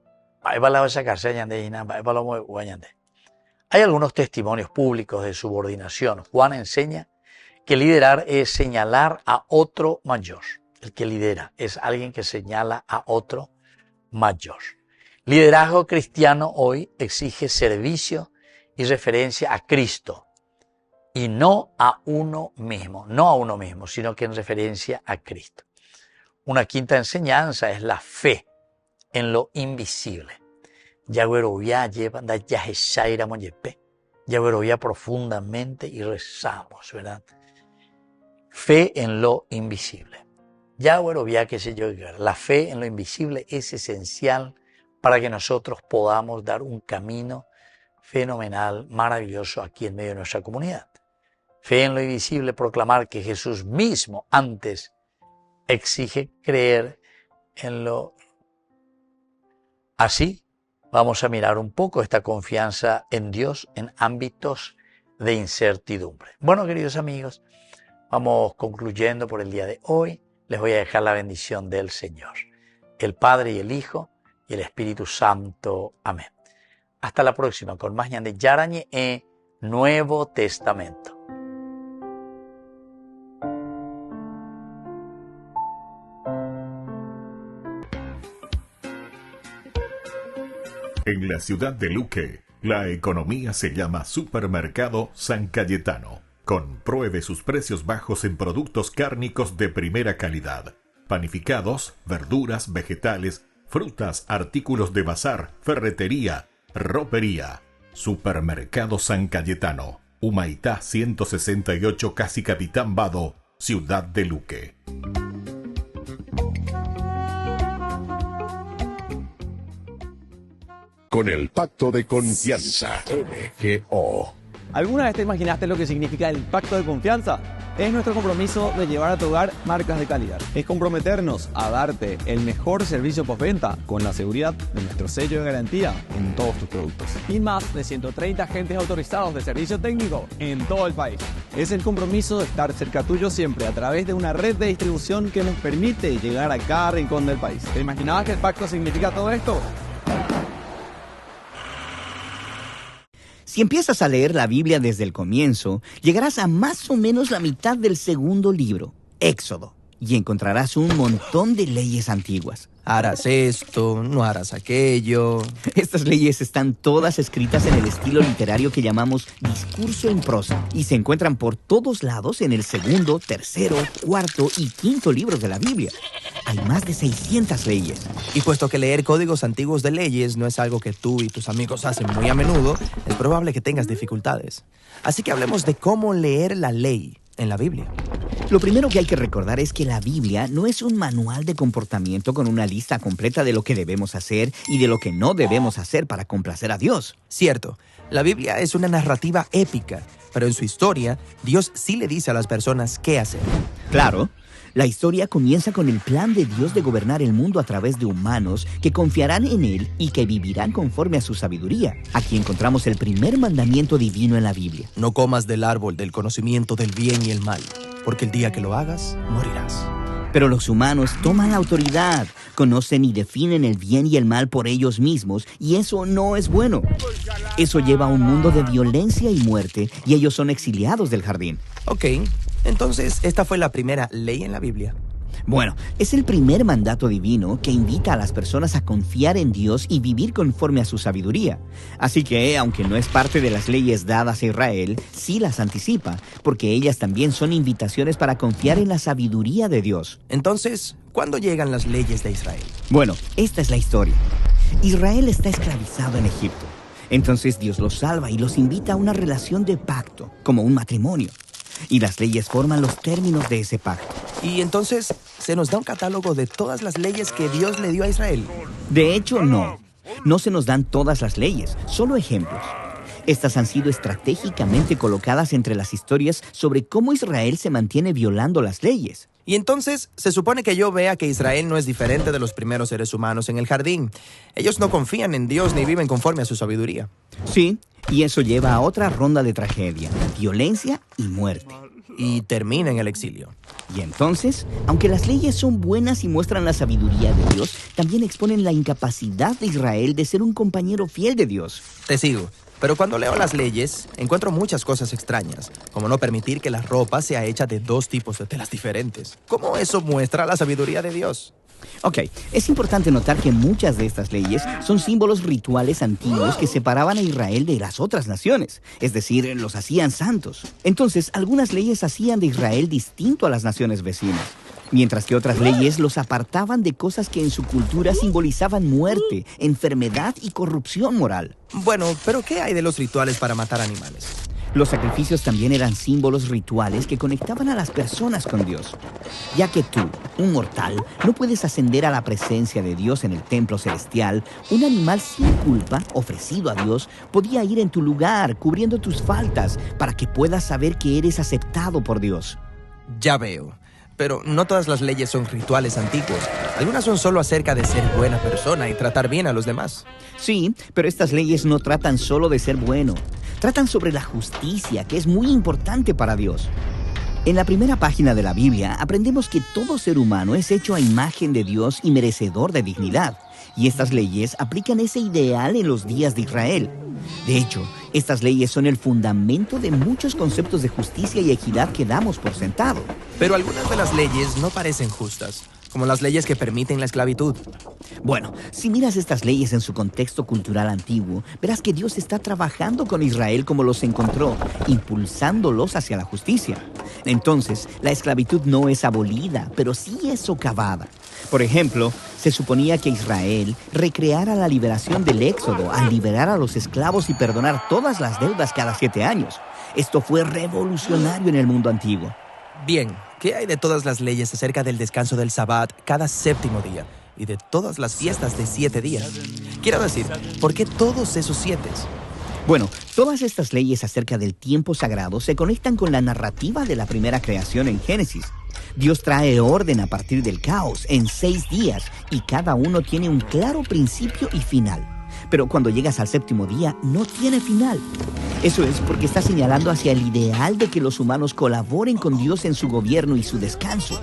Hay algunos testimonios públicos de subordinación. Juan enseña que liderar es señalar a otro mayor. El que lidera es alguien que señala a otro mayor. Liderazgo cristiano hoy exige servicio y referencia a Cristo y no a uno mismo, sino que en referencia a Cristo. Una quinta enseñanza es la fe en lo invisible. Yaguerovia profundamente y rezamos, ¿verdad? Fe en lo invisible. La fe en lo invisible es esencial para que nosotros podamos dar un camino fenomenal, maravilloso aquí en medio de nuestra comunidad. Fe en lo invisible, proclamar que Jesús mismo antes exige creer en lo... Así vamos a mirar un poco esta confianza en Dios en ámbitos de incertidumbre. Bueno, queridos amigos, vamos concluyendo por el día de hoy. Les voy a dejar la bendición del Señor, el Padre y el Hijo y el Espíritu Santo. Amén. Hasta la próxima con más Ñande Yarañe en Nuevo Testamento. En la ciudad de Luque, la economía se llama Supermercado San Cayetano. Compruebe sus precios bajos en productos cárnicos de primera calidad. Panificados, verduras, vegetales, frutas, artículos de bazar, ferretería, ropería. Supermercado San Cayetano. Humaitá 168, Casi Capitán Vado, ciudad de Luque. Con el pacto de confianza, MGO. ¿Alguna vez te imaginaste lo que significa el pacto de confianza? Es nuestro compromiso de llevar a tu hogar marcas de calidad. Es comprometernos a darte el mejor servicio postventa con la seguridad de nuestro sello de garantía en todos tus productos. Y más de 130 agentes autorizados de servicio técnico en todo el país. Es el compromiso de estar cerca tuyo siempre a través de una red de distribución que nos permite llegar a cada rincón del país. ¿Te imaginabas que el pacto significa todo esto? Si empiezas a leer la Biblia desde el comienzo, llegarás a más o menos la mitad del segundo libro, Éxodo, y encontrarás un montón de leyes antiguas. Harás esto, no harás aquello. Estas leyes están todas escritas en el estilo literario que llamamos discurso en prosa y se encuentran por todos lados en el segundo, tercero, cuarto y quinto libros de la Biblia. Hay más de 600 leyes. Y puesto que leer códigos antiguos de leyes no es algo que tú y tus amigos hacen muy a menudo, es probable que tengas dificultades. Así que hablemos de cómo leer la ley en la Biblia. Lo primero que hay que recordar es que la Biblia no es un manual de comportamiento con una lista completa de lo que debemos hacer y de lo que no debemos hacer para complacer a Dios. Cierto, la Biblia es una narrativa épica, pero en su historia, Dios sí le dice a las personas qué hacer. Claro. La historia comienza con el plan de Dios de gobernar el mundo a través de humanos que confiarán en Él y que vivirán conforme a su sabiduría. Aquí encontramos el primer mandamiento divino en la Biblia. No comas del árbol del conocimiento del bien y el mal, porque el día que lo hagas, morirás. Pero los humanos toman la autoridad, conocen y definen el bien y el mal por ellos mismos, y eso no es bueno. Eso lleva a un mundo de violencia y muerte, y ellos son exiliados del jardín. Ok. Entonces, esta fue la primera ley en la Biblia. Bueno, es el primer mandato divino que invita a las personas a confiar en Dios y vivir conforme a su sabiduría. Así que, aunque no es parte de las leyes dadas a Israel, sí las anticipa, porque ellas también son invitaciones para confiar en la sabiduría de Dios. Entonces, ¿cuándo llegan las leyes de Israel? Bueno, esta es la historia. Israel está esclavizado en Egipto. Entonces Dios los salva y los invita a una relación de pacto, como un matrimonio. y las leyes forman los términos de ese pacto. Y entonces, ¿se nos da un catálogo de todas las leyes que Dios le dio a Israel? De hecho, no. No se nos dan todas las leyes, solo ejemplos. Estas han sido estratégicamente colocadas entre las historias sobre cómo Israel se mantiene violando las leyes. Y entonces, se supone que yo vea que Israel no es diferente de los primeros seres humanos en el jardín. Ellos no confían en Dios ni viven conforme a su sabiduría. Sí, y eso lleva a otra ronda de tragedia, violencia y muerte. Y termina en el exilio. Y entonces, aunque las leyes son buenas y muestran la sabiduría de Dios, también exponen la incapacidad de Israel de ser un compañero fiel de Dios. Te sigo. Pero cuando leo las leyes, encuentro muchas cosas extrañas, como no permitir que la ropa sea hecha de 2 tipos de telas diferentes. ¿Cómo eso muestra la sabiduría de Dios? Ok, es importante notar que muchas de estas leyes son símbolos rituales antiguos que separaban a Israel de las otras naciones, es decir, los hacían santos. Entonces, algunas leyes hacían de Israel distinto a las naciones vecinas, mientras que otras leyes los apartaban de cosas que en su cultura simbolizaban muerte, enfermedad y corrupción moral. Bueno, pero ¿qué hay de los rituales para matar animales? Los sacrificios también eran símbolos rituales que conectaban a las personas con Dios. Ya que tú, un mortal, no puedes ascender a la presencia de Dios en el templo celestial, un animal sin culpa, ofrecido a Dios, podía ir en tu lugar, cubriendo tus faltas, para que puedas saber que eres aceptado por Dios. Ya veo. Pero no todas las leyes son rituales antiguos. Algunas son solo acerca de ser buena persona y tratar bien a los demás. Sí, pero estas leyes no tratan solo de ser bueno. Tratan sobre la justicia, que es muy importante para Dios. En la primera página de la Biblia aprendemos que todo ser humano es hecho a imagen de Dios y merecedor de dignidad. Y estas leyes aplican ese ideal en los días de Israel. De hecho, estas leyes son el fundamento de muchos conceptos de justicia y equidad que damos por sentado. Pero algunas de las leyes no parecen justas, como las leyes que permiten la esclavitud. Bueno, si miras estas leyes en su contexto cultural antiguo, verás que Dios está trabajando con Israel como los encontró, impulsándolos hacia la justicia. Entonces, la esclavitud no es abolida, pero sí es socavada. Por ejemplo, se suponía que Israel recreara la liberación del Éxodo al liberar a los esclavos y perdonar todas las deudas cada 7 años. Esto fue revolucionario en el mundo antiguo. Bien, ¿qué hay de todas las leyes acerca del descanso del Sabbat cada 7º día y de todas las fiestas de 7 días? Quiero decir, ¿por qué todos esos 7? Bueno, todas estas leyes acerca del tiempo sagrado se conectan con la narrativa de la primera creación en Génesis. Dios trae orden a partir del caos en 6 días y cada uno tiene un claro principio y final. Pero cuando llegas al 7º día, no tiene final. Eso es porque está señalando hacia el ideal de que los humanos colaboren con Dios en su gobierno y su descanso.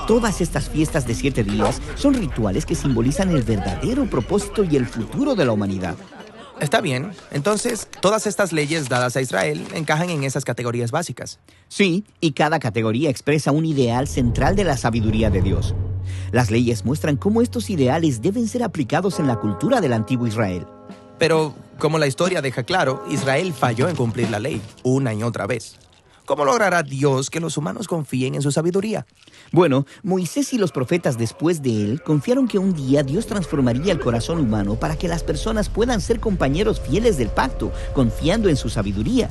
Todas estas fiestas de 7 días son rituales que simbolizan el verdadero propósito y el futuro de la humanidad. Está bien. Entonces, todas estas leyes dadas a Israel encajan en esas categorías básicas. Sí, y cada categoría expresa un ideal central de la sabiduría de Dios. Las leyes muestran cómo estos ideales deben ser aplicados en la cultura del antiguo Israel. Pero, como la historia deja claro, Israel falló en cumplir la ley una y otra vez. ¿Cómo logrará Dios que los humanos confíen en su sabiduría? Bueno, Moisés y los profetas después de él confiaron que un día Dios transformaría el corazón humano para que las personas puedan ser compañeros fieles del pacto, confiando en su sabiduría.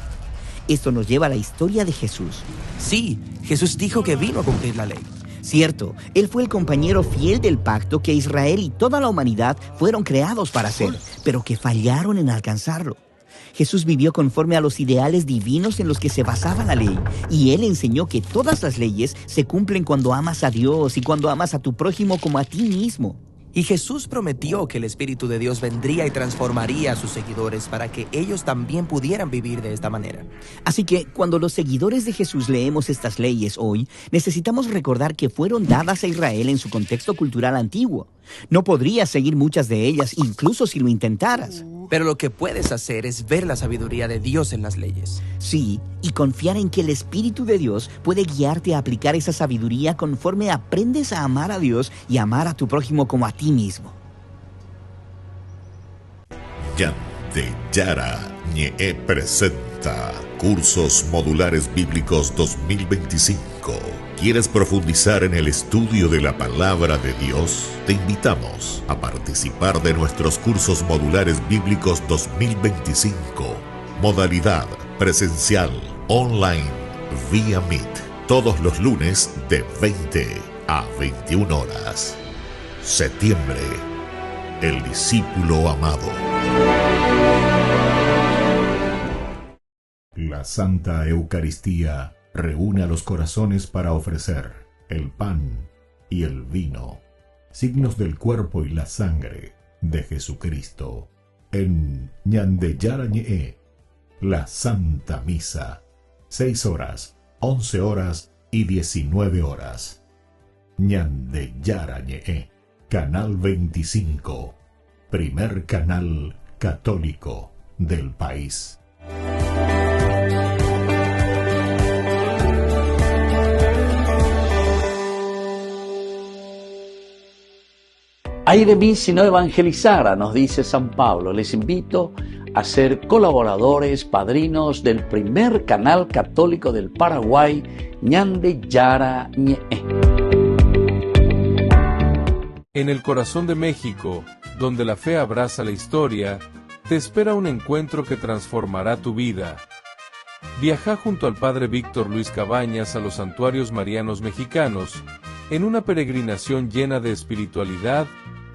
Esto nos lleva a la historia de Jesús. Sí, Jesús dijo que vino a cumplir la ley. Cierto, Él fue el compañero fiel del pacto que Israel y toda la humanidad fueron creados para hacer, pero que fallaron en alcanzarlo. Jesús vivió conforme a los ideales divinos en los que se basaba la ley, y Él enseñó que todas las leyes se cumplen cuando amas a Dios y cuando amas a tu prójimo como a ti mismo. Y Jesús prometió que el Espíritu de Dios vendría y transformaría a sus seguidores para que ellos también pudieran vivir de esta manera. Así que, cuando los seguidores de Jesús leemos estas leyes hoy, necesitamos recordar que fueron dadas a Israel en su contexto cultural antiguo. No podrías seguir muchas de ellas, incluso si lo intentaras. Pero lo que puedes hacer es ver la sabiduría de Dios en las leyes. Sí, y confiar en que el Espíritu de Dios puede guiarte a aplicar esa sabiduría conforme aprendes a amar a Dios y amar a tu prójimo como a ti mismo. Ñande Yarañe presenta Cursos Modulares Bíblicos 2025. ¿Quieres profundizar en el estudio de la Palabra de Dios? Te invitamos a participar de nuestros Cursos Modulares Bíblicos 2025. Modalidad presencial, online vía Meet, todos los lunes de 20 a 21 horas. Septiembre, el discípulo amado. La Santa Eucaristía reúne a los corazones para ofrecer el pan y el vino, signos del cuerpo y la sangre de Jesucristo. En Ñande Yarañe, la Santa Misa, 6 horas, 11 horas y 19 horas. Ñande Yarañe, Canal 25, primer canal católico del país. Ay de mí si no evangelizara, nos dice San Pablo. Les invito a ser colaboradores, padrinos del primer canal católico del Paraguay, Ñande Yarañe. En el corazón de México, donde la fe abraza la historia, te espera un encuentro que transformará tu vida. Viaja junto al Padre Víctor Luis Cabañas a los santuarios marianos mexicanos, en una peregrinación llena de espiritualidad,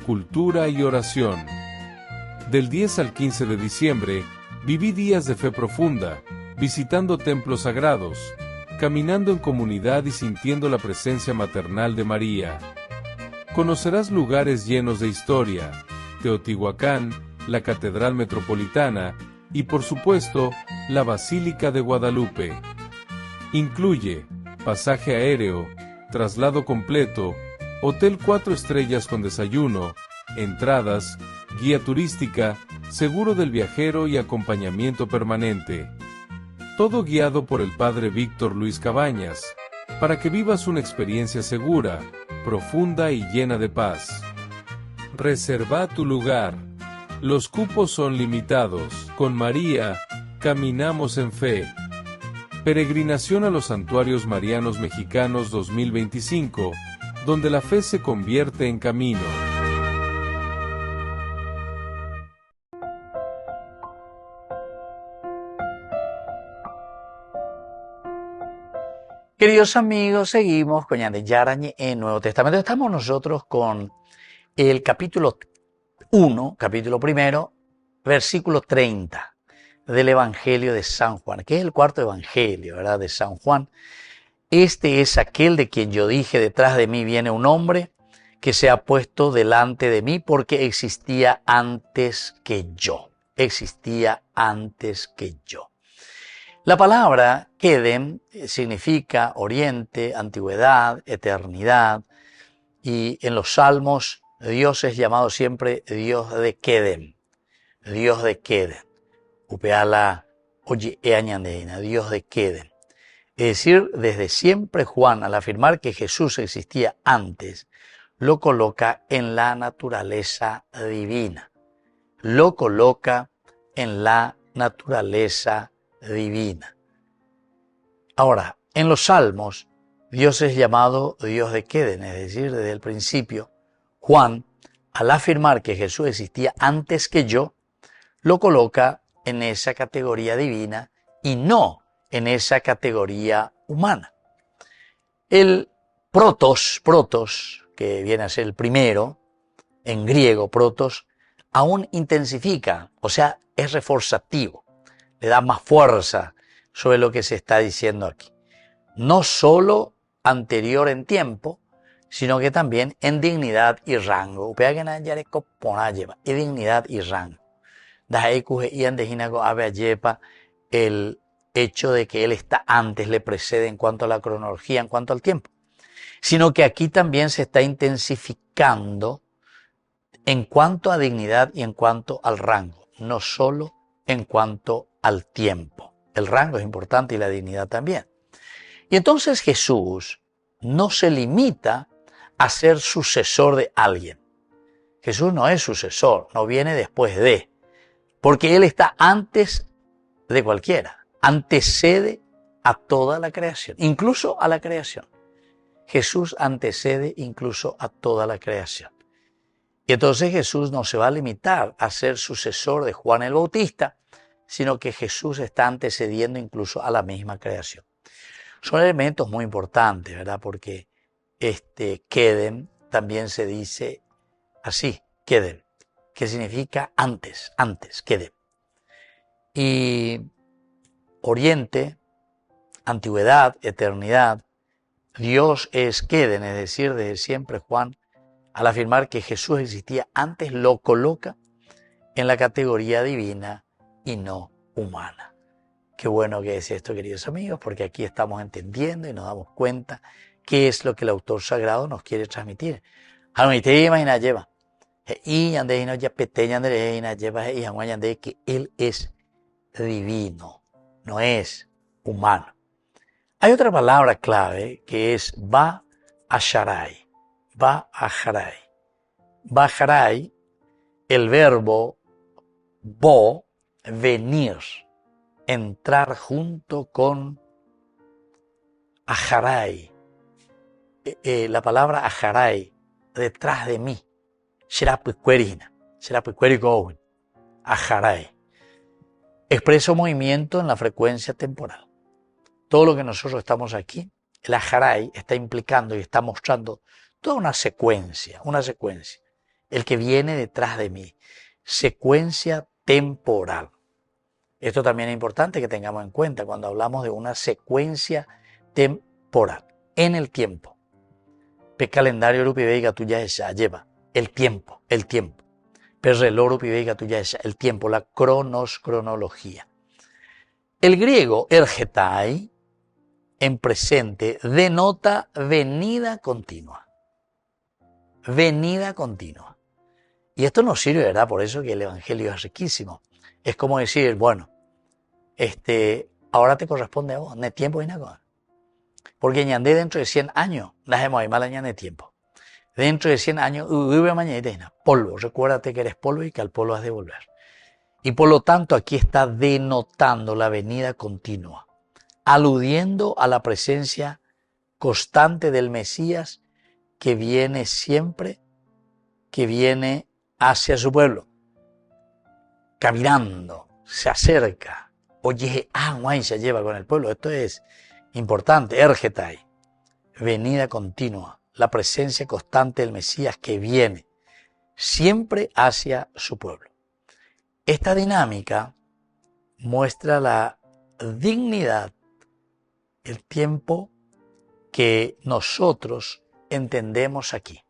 cultura y oración. Del 10 al 15 de diciembre, viví días de fe profunda, visitando templos sagrados, caminando en comunidad y sintiendo la presencia maternal de María. Conocerás lugares llenos de historia, Teotihuacán, la Catedral Metropolitana y, por supuesto, la Basílica de Guadalupe. Incluye pasaje aéreo, traslado completo, hotel 4 estrellas con desayuno, entradas, guía turística, seguro del viajero y acompañamiento permanente. Todo guiado por el Padre Víctor Luis Cabañas, para que vivas una experiencia segura, profunda y llena de paz. Reserva tu lugar. Los cupos son limitados. Con María, caminamos en fe. Peregrinación a los Santuarios Marianos Mexicanos 2025, donde la fe se convierte en camino. Queridos amigos, seguimos con Ñande Yarañe en Nuevo Testamento. Estamos nosotros con el capítulo 1, capítulo primero, versículo 30 del Evangelio de San Juan, que es el cuarto evangelio, ¿verdad?, de San Juan. Este es aquel de quien yo dije, detrás de mí viene un hombre que se ha puesto delante de mí porque existía antes que yo. Existía antes que yo. La palabra Kedem significa oriente, antigüedad, eternidad, y en los salmos Dios es llamado siempre Dios de Kedem, Dios de Kedem. Upeala oye eañandeina, Dios de Kedem. Es decir, desde siempre Juan, al afirmar que Jesús existía antes, lo coloca en la naturaleza divina. Lo coloca en la naturaleza divina. Ahora, en los salmos, Dios es llamado Dios de Kedem, es decir, desde el principio, Juan, al afirmar que Jesús existía antes que yo, lo coloca en esa categoría divina y no en esa categoría humana. El protos, que viene a ser el primero, en griego protos, aún intensifica, o sea, es reforzativo, le da más fuerza sobre lo que se está diciendo aquí. No solo anterior en tiempo, sino que también en dignidad y rango. Y dignidad y rango. El hecho de que él está antes, le precede en cuanto a la cronología, en cuanto al tiempo. Sino que aquí también se está intensificando en cuanto a dignidad y en cuanto al rango, no solo en cuanto al tiempo. El rango es importante y la dignidad también. Y entonces Jesús no se limita a ser sucesor de alguien. Jesús no es sucesor, no viene después de, porque Él está antes de cualquiera, antecede a toda la creación, incluso a la creación. Jesús antecede incluso a toda la creación. Y entonces Jesús no se va a limitar a ser sucesor de Juan el Bautista, sino que Jesús está antecediendo incluso a la misma creación. Son elementos muy importantes, ¿verdad? Porque Kedem también se dice así, Kedem, que significa antes, Kedem. Y Oriente, antigüedad, eternidad, Dios es Kedem, es decir, desde siempre Juan, al afirmar que Jesús existía antes, lo coloca en la categoría divina y no humana. Qué bueno que es esto, queridos amigos, porque aquí estamos entendiendo y nos damos cuenta qué es lo que el autor sagrado nos quiere transmitir. Que Él es divino, no es humano. Hay otra palabra clave que es Ba-Asharai. Ba-Asharai. Ba-Asharai, el verbo bo, venir, entrar junto con Aharai. La palabra Aharai, detrás de mí. Aharai. Expresa un movimiento en la frecuencia temporal. Todo lo que nosotros estamos aquí, el Aharai está implicando y está mostrando toda una secuencia. El que viene detrás de mí. Secuencia temporal. Esto también es importante que tengamos en cuenta cuando hablamos de una secuencia temporal. En el tiempo. El calendario rupiveiga tuya lleva el tiempo. El reloj rupiveiga tuya el tiempo, la cronología. El griego ergetai, en presente, denota venida continua. Venida continua. Y esto nos sirve, ¿verdad? Por eso que el Evangelio es riquísimo. Es como decir, bueno, ahora te corresponde a vos, ne tiempo y nada. Porque ñandé dentro de 100 años, dejemos ahí mal ñandé tiempo. Dentro de 100 años, polvo. Recuérdate que eres polvo y que al polvo has de volver. Y por lo tanto aquí está denotando la venida continua, aludiendo a la presencia constante del Mesías que viene siempre, que viene hacia su pueblo, caminando, se acerca, oye, se lleva con el pueblo. Esto es importante, ergetai, venida continua, la presencia constante del Mesías que viene siempre hacia su pueblo. Esta dinámica muestra la dignidad, el tiempo que nosotros entendemos aquí.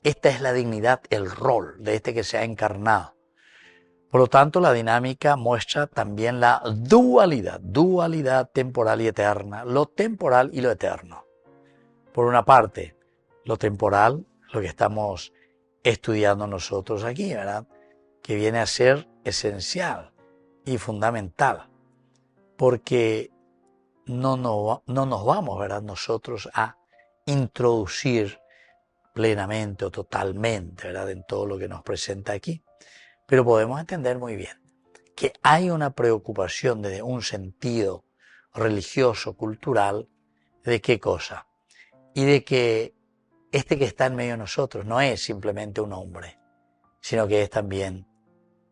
Esta es la dignidad, el rol de este que se ha encarnado. Por lo tanto, la dinámica muestra también la dualidad temporal y eterna, lo temporal y lo eterno. Por una parte, lo temporal, lo que estamos estudiando nosotros aquí, ¿verdad? Que viene a ser esencial y fundamental, porque no nos vamos, ¿verdad?, nosotros a introducir plenamente o totalmente, ¿verdad?, en todo lo que nos presenta aquí. Pero podemos entender muy bien que hay una preocupación desde un sentido religioso, cultural, ¿de qué cosa? Y de que este que está en medio de nosotros no es simplemente un hombre, sino que es también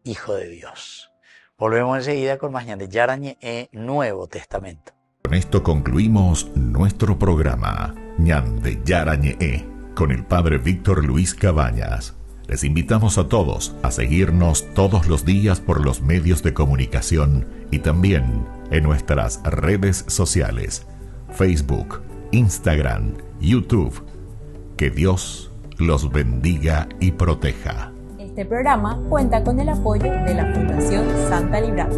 Hijo de Dios. Volvemos enseguida con más ñande Yarañe Nuevo Testamento. Con esto concluimos nuestro programa ñande Yarañe con el Padre Víctor Luis Cabañas. Les invitamos a todos a seguirnos todos los días por los medios de comunicación y también en nuestras redes sociales, Facebook, Instagram, YouTube. Que Dios los bendiga y proteja. Este programa cuenta con el apoyo de la Fundación Santa Librada.